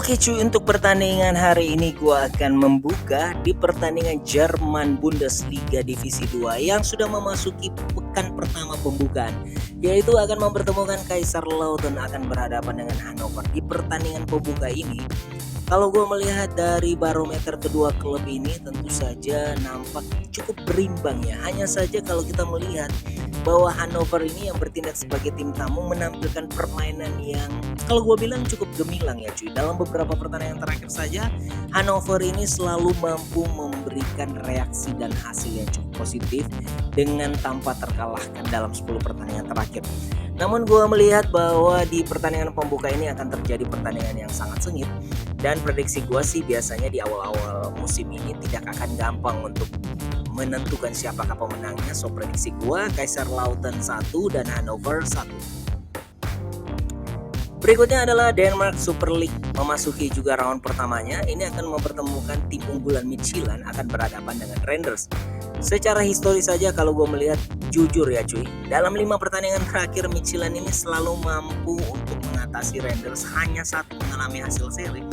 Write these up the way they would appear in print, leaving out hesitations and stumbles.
Oke cuy, untuk pertandingan hari ini gua akan membuka di pertandingan Jerman Bundesliga Divisi 2 yang sudah memasuki pekan pertama pembukaan, yaitu akan mempertemukan Kaiserslautern akan berhadapan dengan Hannover. Di pertandingan pembuka ini, kalau gue melihat dari barometer kedua klub ini tentu saja nampak cukup berimbang ya. Hanya saja kalau kita melihat bahwa Hannover ini yang bertindak sebagai tim tamu menampilkan permainan yang kalau gue bilang cukup gemilang ya cuy. Dalam beberapa pertandingan terakhir saja Hannover ini selalu mampu memberikan reaksi dan hasil yang cukup positif dengan tanpa terkalahkan dalam 10 pertandingan terakhir. Namun gue melihat bahwa di pertandingan pembuka ini akan terjadi pertandingan yang sangat sengit. Dan prediksi gue sih biasanya di awal-awal musim ini tidak akan gampang untuk menentukan siapakah pemenangnya. So prediksi gue Kaiserslautern 1 dan Hannover 1. Berikutnya adalah Denmark Super League memasuki juga round pertamanya. Ini akan mempertemukan tim unggulan Midtjylland akan berhadapan dengan Randers. Secara historis saja kalau gue melihat jujur ya cuy, dalam 5 pertandingan terakhir Midtjylland ini selalu mampu untuk mengatasi Randers, hanya satu mengalami hasil seri.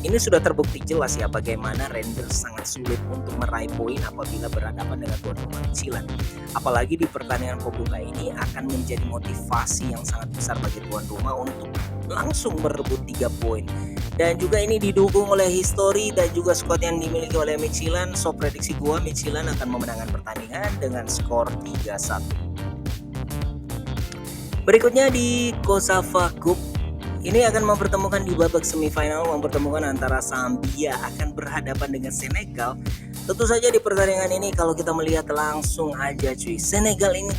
Ini sudah terbukti jelas ya bagaimana Randers sangat sulit untuk meraih poin apabila berhadapan dengan tuan rumah Midtjylland. Apalagi di pertandingan pembuka ini akan menjadi motivasi yang sangat besar bagi tuan rumah untuk langsung merebut 3 poin. Dan juga ini didukung oleh histori dan juga skuad yang dimiliki oleh Midtjylland. So prediksi gua Midtjylland akan memenangkan pertandingan dengan skor 3-1. Berikutnya di Kosafa Cup. Ini akan mempertemukan di babak semifinal, mempertemukan antara Zambia akan berhadapan dengan Senegal. Tentu saja di pertandingan ini kalau kita melihat langsung aja cuy, Senegal ini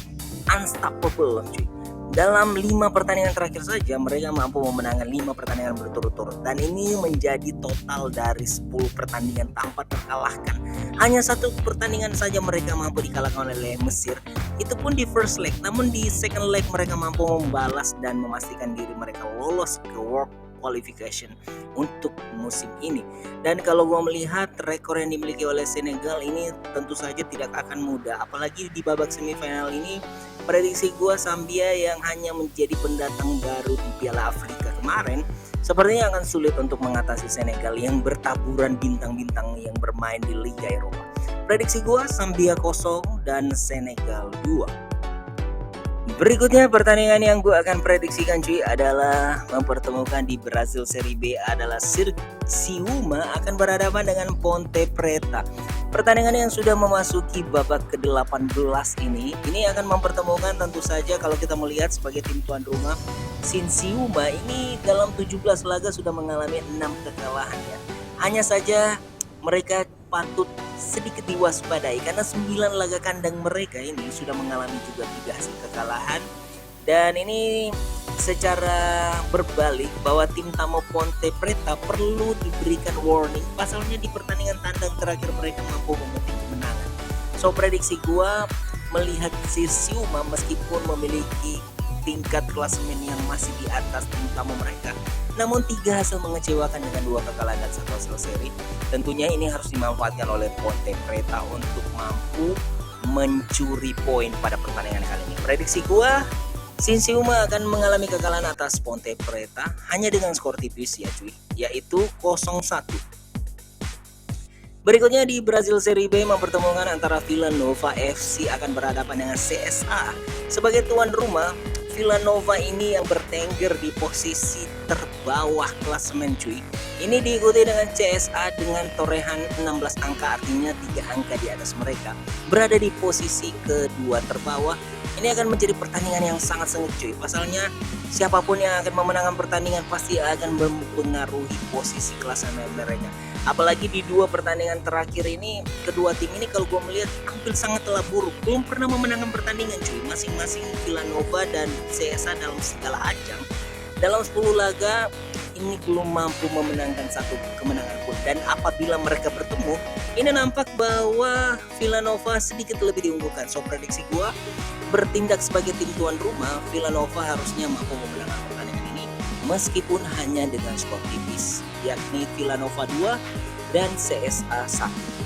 unstoppable cuy. Dalam 5 pertandingan terakhir saja mereka mampu memenangkan 5 pertandingan berturut-turut. Dan ini menjadi total dari 10 pertandingan tanpa terkalahkan. Hanya 1 pertandingan saja mereka mampu dikalahkan oleh Mesir. Itu pun di first leg. Namun di second leg mereka mampu membalas dan memastikan diri mereka lolos ke World Qualification untuk musim ini. Dan kalau gue melihat rekor yang dimiliki oleh Senegal ini tentu saja tidak akan mudah. Apalagi di babak semifinal ini prediksi gue Zambia yang hanya menjadi pendatang baru di Piala Afrika kemarin sepertinya akan sulit untuk mengatasi Senegal yang bertaburan bintang-bintang yang bermain di Liga Eropa. Prediksi gue Zambia 0 dan Senegal 2. Berikutnya pertandingan yang gue akan prediksikan cuy adalah mempertemukan di Brazil Serie B adalah Criciúma akan berhadapan dengan Ponte Preta. Pertandingan yang sudah memasuki babak ke-18 ini akan mempertemukan tentu saja kalau kita melihat sebagai tim tuan rumah Criciúma ini dalam 17 laga sudah mengalami 6 kekalahan ya. Hanya saja mereka patut sedikit diwaspadai karena 9 laga kandang mereka ini sudah mengalami juga 3 hasil kekalahan. Dan ini secara berbalik bahwa tim tamu Ponte Preta perlu diberikan warning pasalnya di pertandingan tandang terakhir mereka mampu memetik kemenangan. So prediksi gua melihat Criciúma meskipun memiliki tingkat klasemen yang masih di atas tim tamu mereka, namun 3 hasil mengecewakan dengan 2 kekalahan dan 1 hasil seri. Tentunya ini harus dimanfaatkan oleh Ponte Preta untuk mampu mencuri poin pada pertandingan kali ini. Prediksi gua Criciúma akan mengalami kekalahan atas Ponte Preta hanya dengan skor tipis ya cuy, yaitu 0-1. Berikutnya di Brazil Serie B mempertemukan antara Vila Nova FC akan berhadapan dengan CSA. Sebagai tuan rumah, Vila Nova ini yang bertengger di posisi terbawah klasemen cuy. Ini diikuti dengan CSA dengan torehan 16 angka, artinya 3 angka di atas mereka. Berada di posisi kedua terbawah. Ini akan menjadi pertandingan yang sangat sengit cuy. Pasalnya siapapun yang akan memenangkan pertandingan pasti akan mempengaruhi posisi klasemen mereka. Apalagi di 2 pertandingan terakhir ini, kedua tim ini kalau gue melihat tampil sangatlah buruk. Belum pernah memenangkan pertandingan cuy. Masing-masing Villanova dan CSA dalam segala ajang, dalam 10 laga ini belum mampu memenangkan 1 kemenangan pun. Dan apabila mereka bertemu, ini nampak bahwa Villanova sedikit lebih diunggulkan. So prediksi gue bertindak sebagai tim tuan rumah, Villanova harusnya mampu memenangkan pertandingan ini meskipun hanya dengan skor tipis, yakni Villanova 2 dan CSA 1.